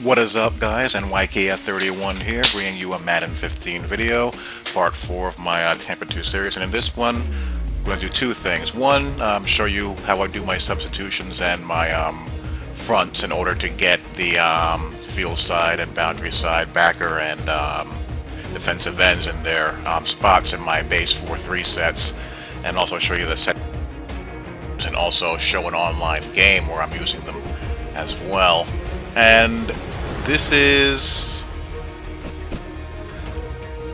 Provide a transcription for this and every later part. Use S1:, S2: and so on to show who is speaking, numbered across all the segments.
S1: What is up, guys? NYKF31 here, bringing you a Madden 15 video, part 4 of my Tampa 2 series. And in this one, I'm going to do two things. One, show you how I do my substitutions and my fronts in order to get the field side and boundary side backer and defensive ends in their spots in my base 4-3 sets, and also show you the set, and also show an online game where I'm using them as well. And this is,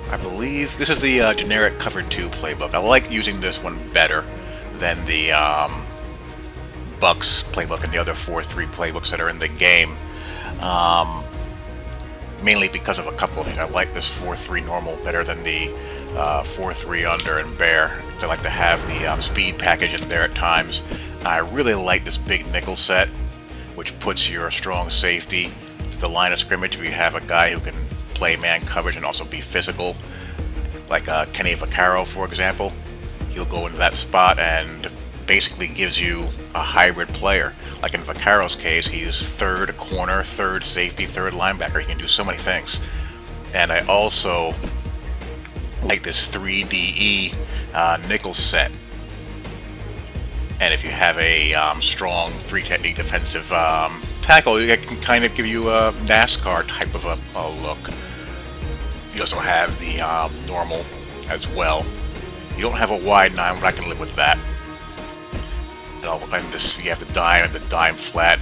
S1: I believe, this is the generic Cover 2 playbook. I like using this one better than the Bucks playbook and the other 4-3 playbooks that are in the game. Mainly because of a couple of things. I like this 4-3 normal better than the 4-3 under and bear. I like to have the speed package in there at times. I really like this big nickel set, which puts your strong safety to the line of scrimmage if you have a guy who can play man coverage and also be physical, like Kenny Vaccaro, for example. He'll go into that spot and basically gives you a hybrid player. Like in Vaccaro's case, he's third corner, third safety, third linebacker. He can do so many things. And I also like this 3DE nickel set. And if you have a strong three-technique defensive tackle, it can kind of give you a NASCAR type of a look. You also have the normal as well. You don't have a wide 9, but I can live with that. And this, you have the dime and the dime flat.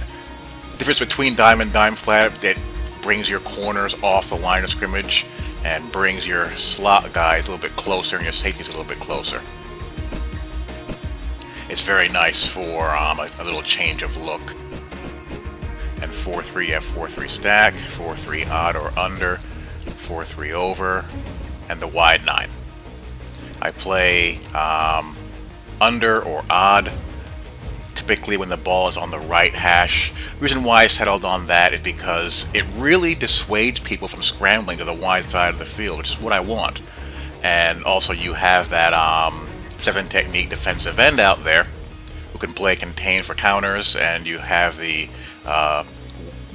S1: The difference between dime and dime flat, it brings your corners off the line of scrimmage and brings your slot guys a little bit closer and your safeties a little bit closer. It's very nice for a little change of look. And 4-3, you have 4-3 stack, 4-3 odd or under, 4-3 over, and the wide 9. I play under or odd, typically when the ball is on the right hash. The reason why I settled on that is because it really dissuades people from scrambling to the wide side of the field, which is what I want. And also you have that 7-technique defensive end out there who can play contain for counters, and you have the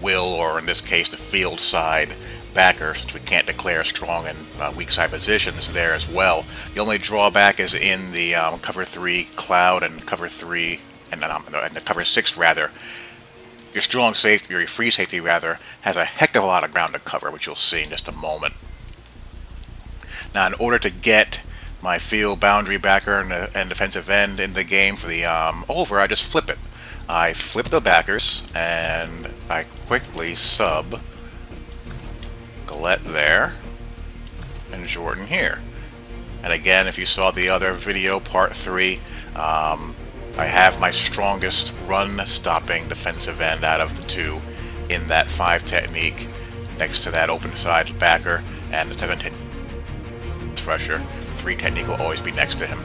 S1: will, or in this case the field side backer, since we can't declare strong and weak side positions there as well. The only drawback is in the Cover 3 cloud and Cover 3 and the Cover 6 rather. Your strong safety, or your free safety rather, has a heck of a lot of ground to cover, which you'll see in just a moment. Now, in order to get my field boundary backer and defensive end in the game for the over, I just flip it. I flip the backers and I quickly sub Gillette there and Jordan here. And again, if you saw the other video, part 3, I have my strongest run-stopping defensive end out of the two in that 5 technique next to that open side backer, and the 7 technique rusher. 3 technique will always be next to him.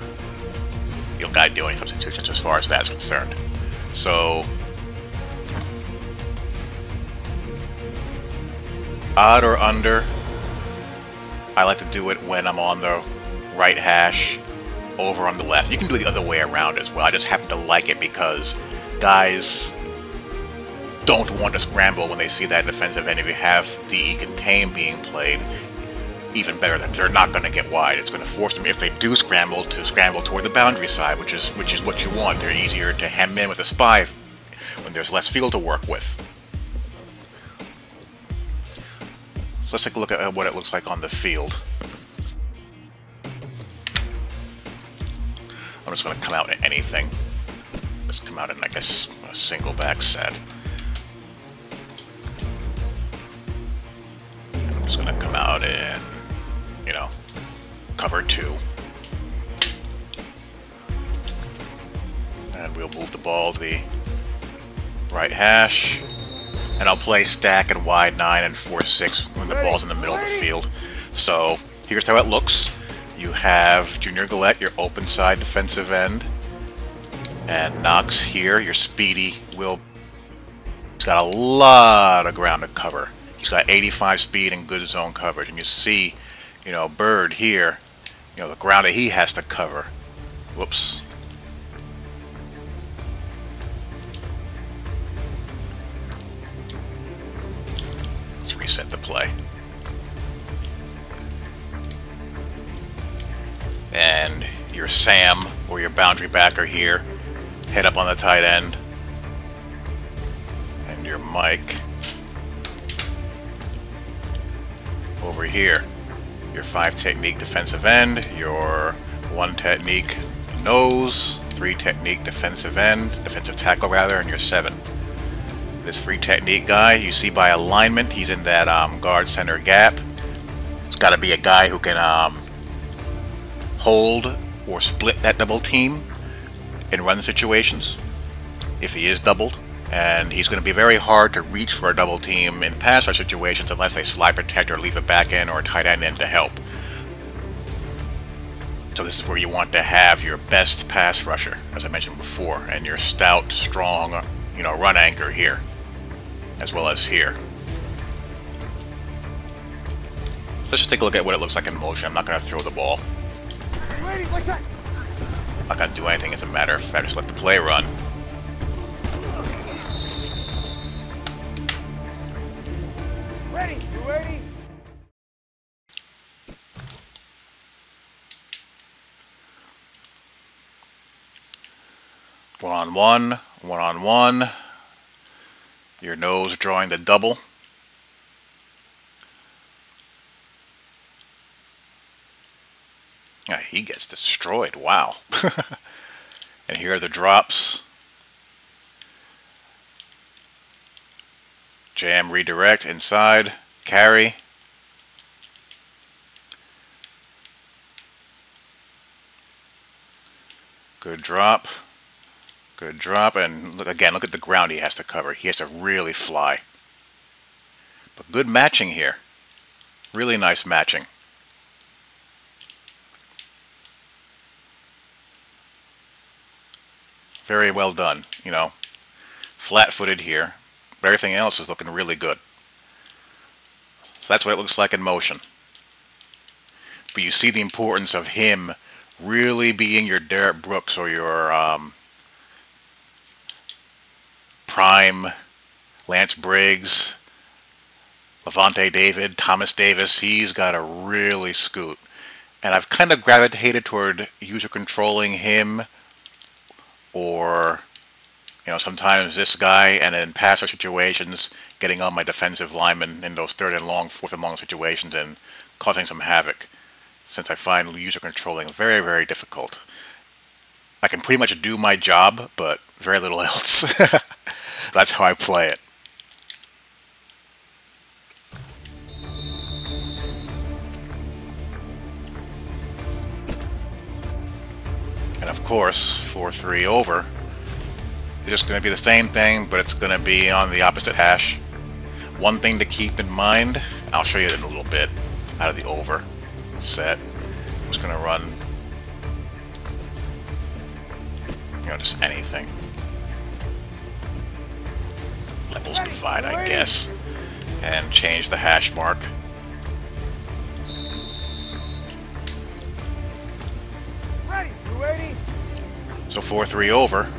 S1: You don't gotta do any substitutions as far as that's concerned. So, odd or under, I like to do it when I'm on the right hash, over on the left. You can do it the other way around as well. I just happen to like it because guys don't want to scramble when they see that defensive end. If you have DE contain being played, even better, than they're not going to get wide. It's going to force them, if they do scramble, to scramble toward the boundary side, which is what you want. They're easier to hem in with a spy when there's less field to work with. So let's take a look at what it looks like on the field. I'm just going to come out in anything. Just come out in, I guess, a single back set. And I'm just going to come out in, you know, Cover 2. And we'll move the ball to the right hash. And I'll play stack and wide 9 and 4-6 when the ball's in the middle of the field. So here's how it looks. You have Junior Gillette, your open side defensive end, and Knox here, your speedy will. He's got a lot of ground to cover. He's got 85 speed and good zone coverage, and you see, you know, Bird here, you know, the ground that he has to cover. Whoops. reset the play. And your Sam or your boundary backer here, head up on the tight end. And your Mike over here. Your 5 technique defensive end, your 1 technique nose, 3 technique defensive end, defensive tackle rather, and your 7. This 3 technique guy, you see by alignment, he's in that guard center gap. It's got to be a guy who can hold or split that double team in run situations if he is doubled. And he's going to be very hard to reach for a double team in pass rush situations unless they slide protect or leave a back end or a tight end in to help. So this is where you want to have your best pass rusher, as I mentioned before, and your stout, strong, run anchor here, as well as here. Let's just take a look at what it looks like in motion. I'm not going to throw the ball. I'm not going to do anything as a matter of fact. Just let the play run.
S2: Ready? You ready?
S1: One on one. Your nose drawing the double. Yeah, he gets destroyed. Wow. And here are the drops. Jam, redirect, inside, carry. Good drop. Good drop. And look again, look at the ground he has to cover. He has to really fly. But good matching here. Really nice matching. Very well done. Flat-footed here. But everything else is looking really good. So that's what it looks like in motion. But you see the importance of him really being your Derek Brooks or your prime Lance Briggs, Levante David, Thomas Davis. He's got to really scoot. And I've kind of gravitated toward user controlling him, or sometimes this guy, and in pass rush situations, getting on my defensive lineman in those 3rd and long, 4th and long situations and causing some havoc, since I find user controlling very, very difficult. I can pretty much do my job, but very little else. That's how I play it. And of course, 4-3 over. It's just going to be the same thing, but it's going to be on the opposite hash. One thing to keep in mind, I'll show you in a little bit, out of the over set. I'm just going to run, just anything. Levels divide, I guess. And change the hash mark.
S2: Ready? You ready?
S1: So 4-3 over.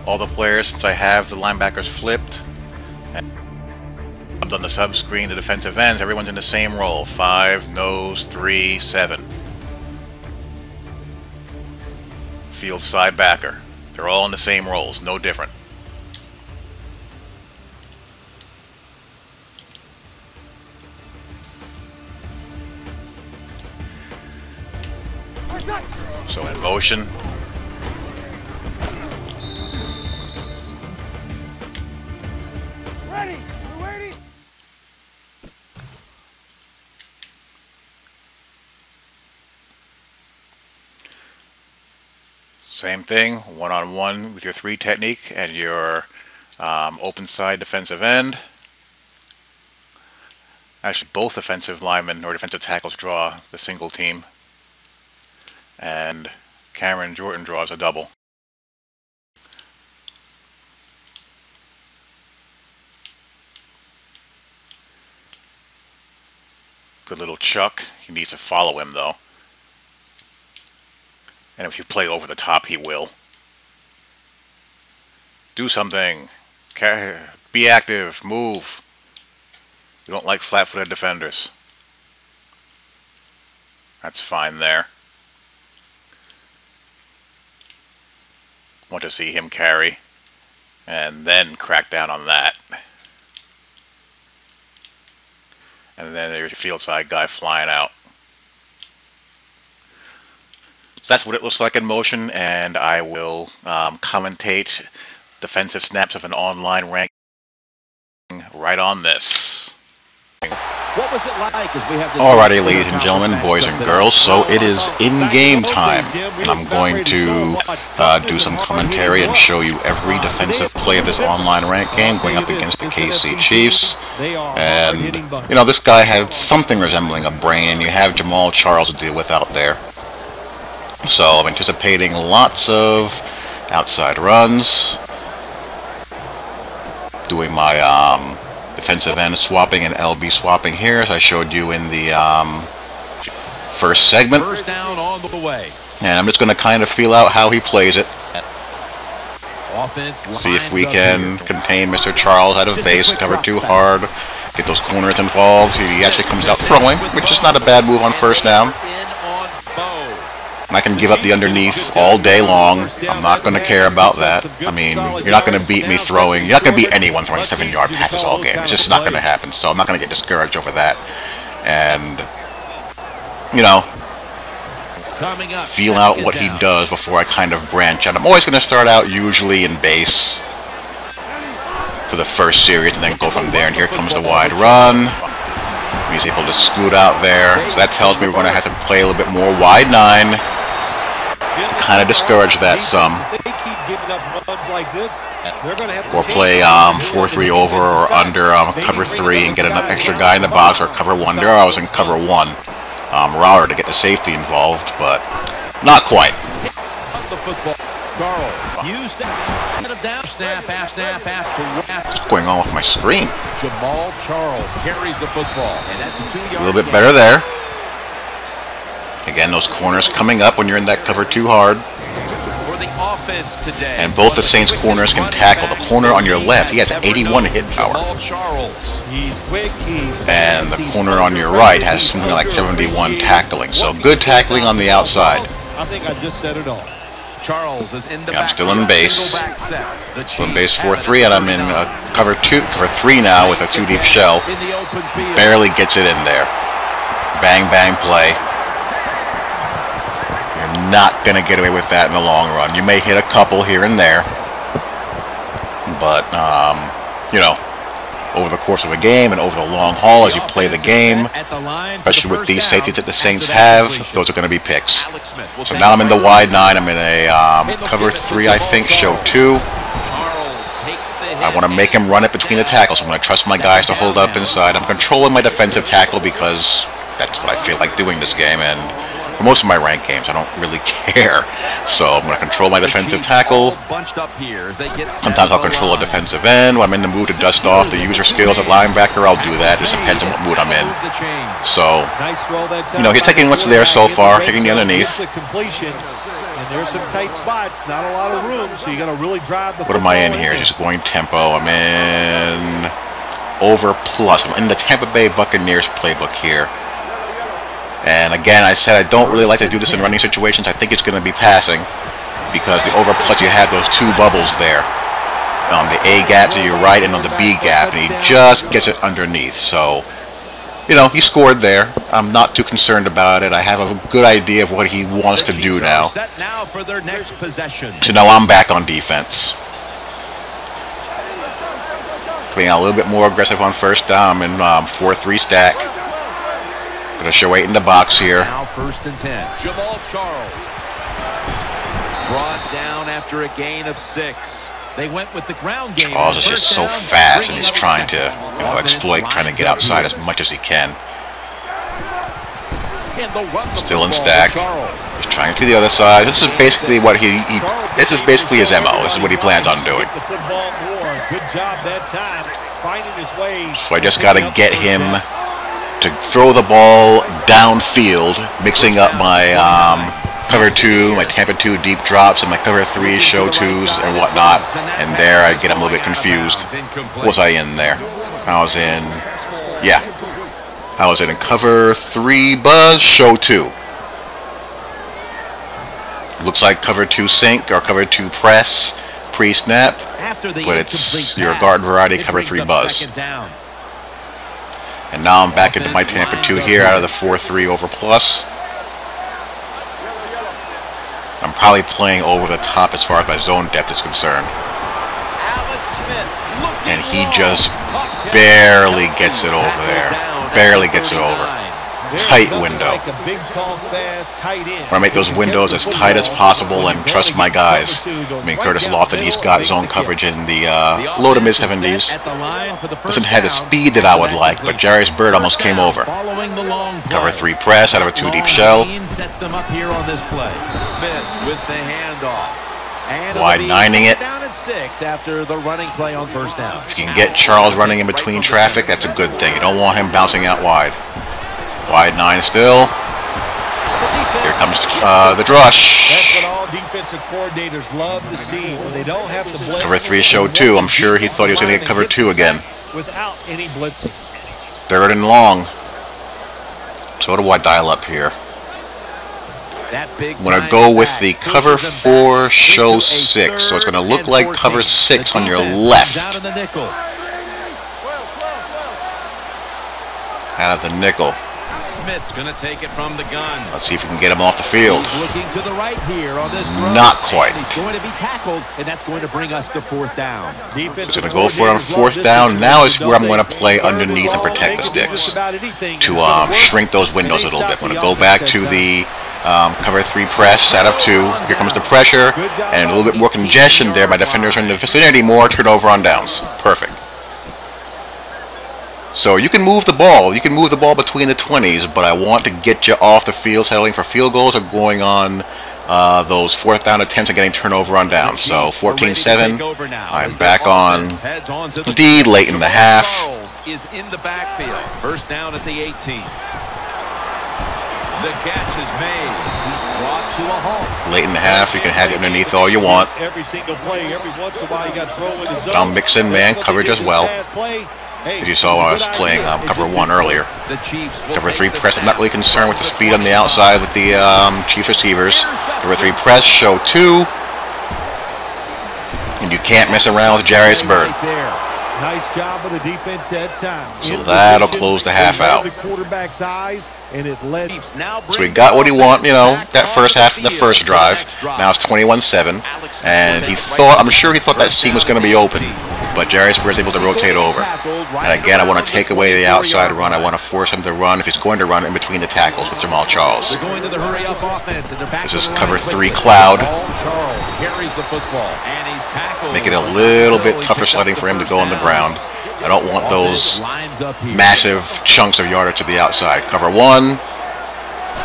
S1: All the players, since I have the linebackers flipped, and on the sub screen, the defensive ends, everyone's in the same role. 5, nose, 3, 7. Field side backer. They're all in the same roles, no different. So in motion.
S2: Ready? You ready?
S1: Same thing, one-on-one with your 3 technique and your open side defensive end. Actually, both defensive linemen or defensive tackles draw the single team. And Cameron Jordan draws a double. Good little chuck. He needs to follow him though. And if you play over the top, he will. Do something. Be active. Move. We don't like flat-footed defenders. That's fine there. Want to see him carry and then crack down on that. And then there's your field side guy flying out. So that's what it looks like in motion, and I will commentate defensive snaps of an online ranking right on this.
S3: What was it like as we have
S1: Alrighty, ladies and gentlemen, boys and girls, so it is in-game time, and I'm going to do some commentary and show you every defensive play of this online rank game going up against the KC Chiefs. And, you know, this guy had something resembling a brain, and you have Jamal Charles to deal with out there. So I'm anticipating lots of outside runs, doing my defensive end swapping and LB swapping here, as I showed you in the first segment.
S3: First down on the way.
S1: And I'm just going to kind of feel out how he plays it.
S3: Offense
S1: See if we can contain Mr. Charles out of base, cover too hard, get those corners involved. He actually comes out throwing, which is not a bad move on first down. And I can give up the underneath all day long. I'm not going to care about that. I mean, you're not going to beat me throwing. You're not going to beat anyone throwing 7-yard passes all game. It's just not going to happen. So I'm not going to get discouraged over that. And, you know, feel out what he does before I kind of branch out. I'm always going to start out usually in base for the first series and then go from there. And here comes the wide run. He's able to scoot out there. So that tells me we're going to have to play a little bit more wide 9. Kind of discourage that some. Or play 4-3 over or under cover 3 and get an extra guy in the box, or cover 1. There I was in cover 1 router to get the safety involved, but not quite. What's going on with my screen?
S3: Jamal Charles carries the football, and that's a 2-yard.
S1: A little bit better there. Again, those corners coming up when you're in that cover too hard.
S3: For the offense today.
S1: And both the Saints corners can tackle. The corner on your left, he has 81 hit power. And the corner on your right has something like 71 tackling. So good tackling on the outside.
S3: I think I just said it all. Charles is in the
S1: I'm still in base. Still in base 4-3, and I'm in cover 3 now with a 2-deep shell. Barely gets it in there. Bang, bang play. You're not going to get away with that in the long run. You may hit a couple here and there, but, you know, over the course of a game and over the long haul as you play the game, especially with these safeties that the Saints have, those are going to be picks. So now I'm in the wide 9. I'm in a cover 3, I think, show 2. I want to make him run it between the tackles. I'm going to trust my guys to hold up inside. I'm controlling my defensive tackle because that's what I feel like doing this game, and for most of my ranked games, I don't really care. So I'm going to control my defensive tackle. Sometimes I'll control a defensive end. When I'm in the mood to dust off the user skills at linebacker, I'll do that. It just depends on what mood I'm in. So, you know, he's taking what's there so far, taking the underneath.
S2: There's some tight spots, not a lot of room, so you got to really drive the.
S1: What am I in here? Just going tempo. I'm in over plus. I'm in the Tampa Bay Buccaneers playbook here. And again, I said I don't really like to do this in running situations. I think it's going to be passing because the over plus, you have those 2 bubbles there. On the A gap to your right and on the B gap, and he just gets it underneath. So, you know, he scored there. I'm not too concerned about it. I have a good idea of what he wants to do now. So now I'm back on defense. Playing out a little bit more aggressive on first down. I'm in 4-3 stack. Gonna show 8 in the box here.
S3: Now 1st and 10. Jamal Charles brought down after a gain of 6. They went with the ground game.
S1: Charles is just so fast, and he's trying to, you know, exploit, trying to get outside as much as he can. Still in stack. He's trying to the other side. This is basically what this is basically his MO. This is what he plans on doing. So I just got to get him to throw the ball downfield, mixing up my cover 2, my Tampa 2 deep drops, and my cover 3 show 2s and whatnot. And there I get him a little bit confused. What was I in there? I was in, Yeah. I was in cover 3 buzz, show 2. Looks like cover 2 sink or cover 2 press pre-snap, but it's your garden variety cover 3 buzz. And now I'm back into my Tampa 2 here out of the 4-3 over plus. I'm probably playing over the top as far as my zone depth is concerned. And he just barely gets it over there. Barely gets it over. Tight window. I want to make those windows as tight as possible and trust my guys. I mean, Curtis Lofton, he's got zone coverage in the low to mid 70s. Doesn't have the speed that I would like, but Jarius Byrd almost came over. Cover 3 press out of a 2 deep shell. Wide 9ing it. If you can get Charles running in between traffic, that's a good thing. You don't want him bouncing out wide. Wide 9 still. Here comes the drush.
S2: That's what all defensive coordinators love to see when they don't have to blitz.
S1: Cover 3 show 2. I'm sure he thought he was going to get cover 2 again.
S2: Without any blitzing.
S1: 3rd and long. So what do I dial up here? I'm going to go with the cover 4 show 6. So it's going to look like cover 6 on your left. Out of the nickel.
S3: Smith's going to take it from the gun.
S1: Let's see if we can get him off the field.
S3: Looking to the right here on this
S1: Not quite.
S3: He's going to be tackled, and that's going to bring us to 4th down.
S1: He's going to go for it on 4th down. Now is where I'm going to play underneath and protect the sticks to shrink those windows a little bit. I'm going to go back to the cover 3 press out of 2. Here comes the pressure and a little bit more congestion there. My defenders are in the vicinity. More turnover on downs. Perfect. So you can move the ball. You can move the ball between the 20s, but I want to get you off the field, settling for field goals or going on those 4th down attempts and getting turnover on downs. So 14-7. I'm back on D late in the half.
S3: Is in the backfield. 1st down at the 18. The catch is made. He's brought to a halt.
S1: Late in the half, you can have it underneath all you want.
S2: Every single play, every once in a while, you got to throw in the zone.
S1: I'll mix in man coverage as well. As you saw when I was playing cover 1 earlier. Cover 3 press, I'm not really concerned with the speed on the outside with the Chiefs receivers. Cover 3 press, show 2. And you can't mess around with Jarius Byrd.
S2: Nice job of the defense that time.
S1: So that'll close the half out. So we got what he wanted, you know, that first half of the first drive. Now it's 21-7. And he thought, I'm sure he thought that seam was going to be open. But Jarius Byrd's able to rotate over. And again, I want to take away the outside run. I want to force him to run, if he's going to run, in between the tackles with Jamal Charles. This is cover 3 cloud. Make it a little bit tougher sledding for him to go on the ground. I don't want those massive chunks of yardage to the outside. Cover 1.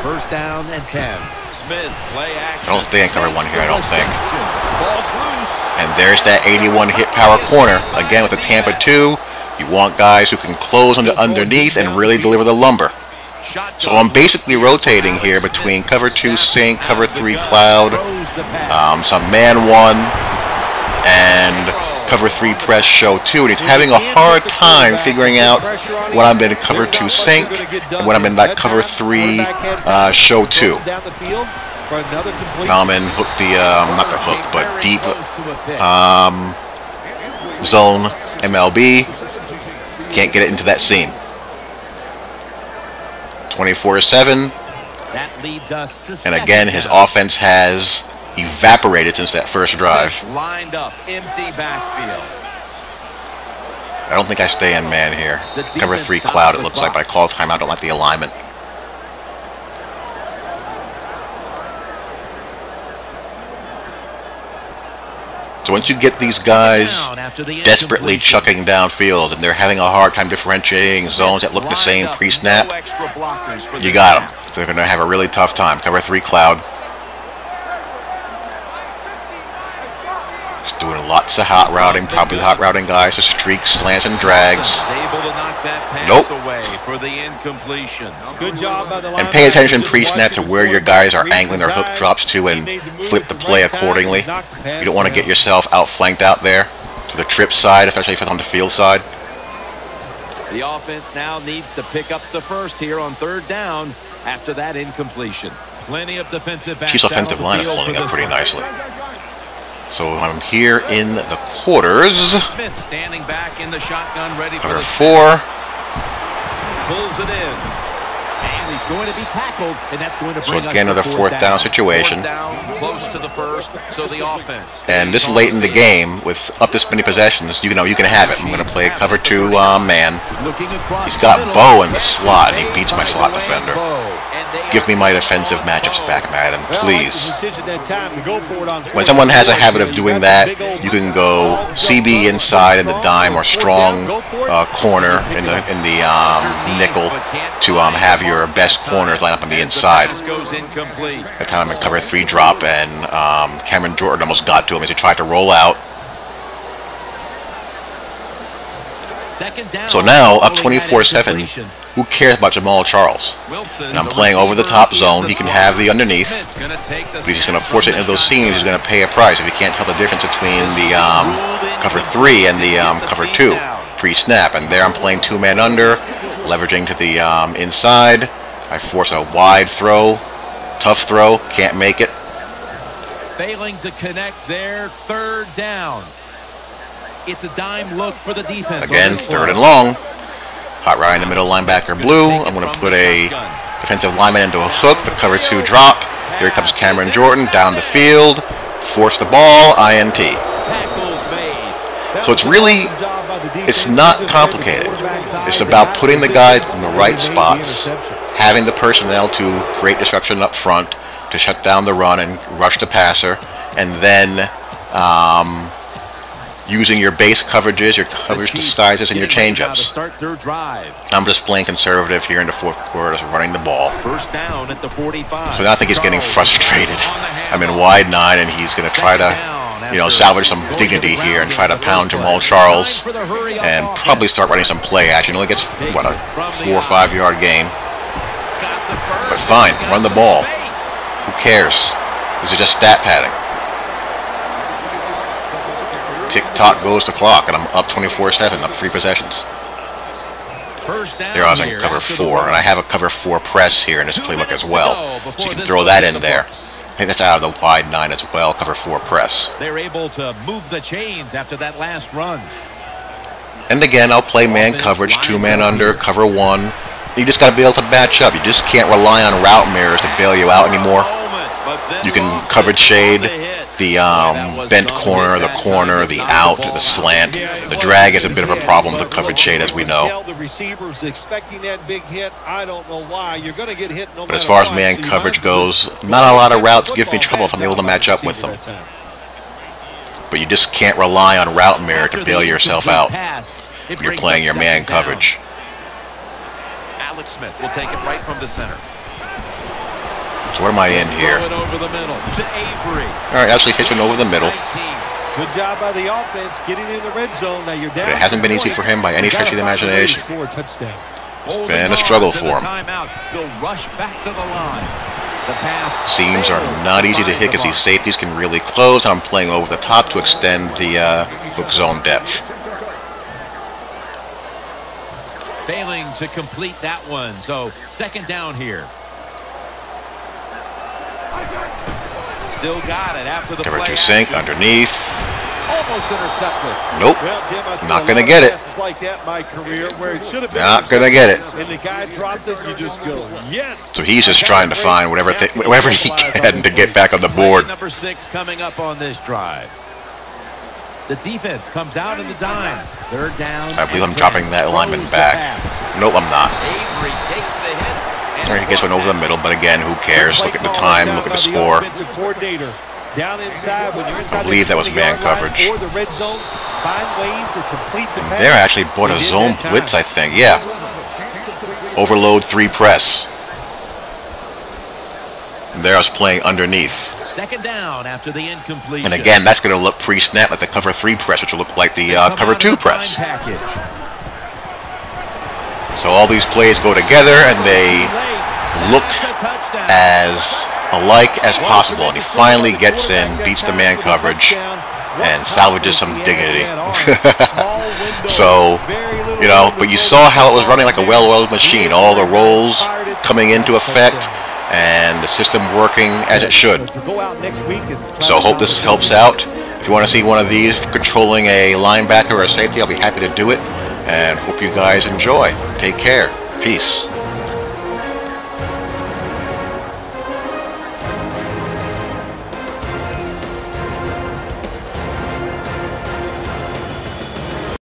S3: 1st down and 10. Smith, play action.
S1: I don't stay in cover 1 here, I don't think. And there's that 81 hit power corner. Again, with the Tampa 2, you want guys who can close on the underneath and really deliver the lumber. So I'm basically rotating here between cover 2 sink, cover 3 cloud, some man 1, and cover 3 press show 2. And he's having a hard time figuring out when I'm in cover 2 sink and when I'm in that cover 3 show 2. Now I'm in hook not the hook, but deep zone MLB. Can't get it into that seam. 24-7. And again, his offense has evaporated since that first drive.
S3: Lined up, empty backfield.
S1: I don't think I stay in man here. Cover 3 cloud, it looks like, but I call timeout. I don't like the alignment. So once you get these guys desperately chucking downfield and they're having a hard time differentiating zones that look the same pre-snap, you got them. So they're going to have a really tough time. Cover 3 cloud. Just doing lots of hot routing, probably hot routing guys, so streaks, slants, and drags. Nope. And pay attention pre-snap to where your guys are angling their hook drops to and flip the play accordingly. You don't want to get yourself outflanked out there to the trip side, especially if it's on the field side.
S3: The offense now needs to pick up the first here on 3rd down after that incompletion. Plenty of defensive backs.
S1: Chiefs' offensive line is holding up pretty nicely. So I'm here in the quarters.
S3: Smith standing back in the shotgun, ready for
S1: Quarter
S3: the
S1: 4.
S3: Pulls it in. And he's going to be tackled, and that's going to bring
S1: again, another 4th down situation.
S3: 4th down, close to the first, so the offense.
S1: And this late in the game, with up this many possessions, you can have it. I'm going to play cover 2 man. He's got Bo in the slot, and he beats my slot defender. Give me my defensive matchups back, Madden, please. When someone has a habit of doing that, you can go CB inside in the dime or strong corner in the nickel to have your best corners line up on the inside. That time I'm in cover 3 drop, and Cameron Jordan almost got to him as he tried to roll out. So now, up 24-7, who cares about Jamal Charles? And I'm playing over the top zone. He can have the underneath. But he's just going to force it into those seams. He's going to pay a price if he can't tell the difference between the cover 3 and the cover 2 pre-snap. And there I'm playing 2-man under, leveraging to the inside. I force a wide throw, tough throw, can't make it.
S3: Failing to connect there, 3rd down. It's a dime look for the defense.
S1: Again, 3rd and long. Hot right in the middle, linebacker blue. I'm going to put a defensive lineman into a hook, the cover 2 drop. Here comes Cameron Jordan down the field. Force the ball, INT. So it's not complicated. It's about putting the guys in the right spots, having the personnel to create disruption up front, to shut down the run and rush the passer, and then using your base coverages, your coverage disguises, and your change-ups. I'm just playing conservative here in the 4th quarter, just running the ball.
S3: 1st down at the 45.
S1: So now I think he's getting frustrated. I'm in wide 9, and he's going to try to, salvage some dignity here and try to pound Jamal Charles and probably start running some play action. He only gets, what, a 4 or 5 yard gain. But fine, run the ball. Who cares? This is just stat padding. Tick-tock goes the clock, and I'm up 24-7, up 3 possessions. There I was in cover 4, and I have a cover 4 press here in this playbook as well, so you can throw that in there. I think that's out of the wide 9 as well, cover 4 press.
S3: They're able to move the chains after that last run.
S1: And again, I'll play man coverage, 2-man under, cover 1. You just got to be able to match up. You just can't rely on route mirrors to bail you out anymore. You can coverage shade the bent corner, the out, the slant. The drag is a bit of a problem with the coverage shade, as we know. But as far as man coverage goes, not a lot of routes give me trouble if I'm able to match up with them. But you just can't rely on route mirror to bail yourself out when you're playing your man coverage.
S3: Alex Smith will take it right from the center.
S1: So what am I in here? Alright, actually hitching over the middle.
S2: Good job by the offense getting in the red zone. Now you're down.
S1: But it hasn't been easy for him by any stretch of the imagination. It's been a struggle for him. Seams are not easy to hit because these safeties can really close. I'm playing over the top to extend the hook zone depth.
S3: Failing to complete that one, so 2nd down here. Still got it after the
S1: cover
S3: play
S1: 2 sink underneath.
S3: Almost intercepted.
S1: Nope. Not gonna get it. Not gonna get it.
S2: And the guy dropped it, you just go, yes.
S1: So he's just trying to find whatever he can to get back on the board.
S3: Number 6 coming up on this drive. The defense comes out in the dime. 3rd down.
S1: I believe I'm dropping that lineman back. Nope, I'm not.
S3: Avery takes the hit.
S1: He gets one over the middle, but again, who cares? Look at the time, look at the score. I believe that was man coverage. And there I actually bought a zone blitz, I think. Yeah. Overload 3 press. And there I was playing underneath.
S3: 2nd down after the incompletion.
S1: And again, that's going to look pre-snap like the cover 3 press, which will look like the cover 2 press. So all these plays go together, and they look as alike as possible. And he finally gets in, beats the man coverage, and salvages some dignity. So You know, but you saw how it was running like a well-oiled machine. All the rolls coming into effect, and the system working as it should. So hope this helps out. If you want to see one of these controlling a linebacker or a safety, I'll be happy to do it. And hope you guys enjoy. Take care. Peace.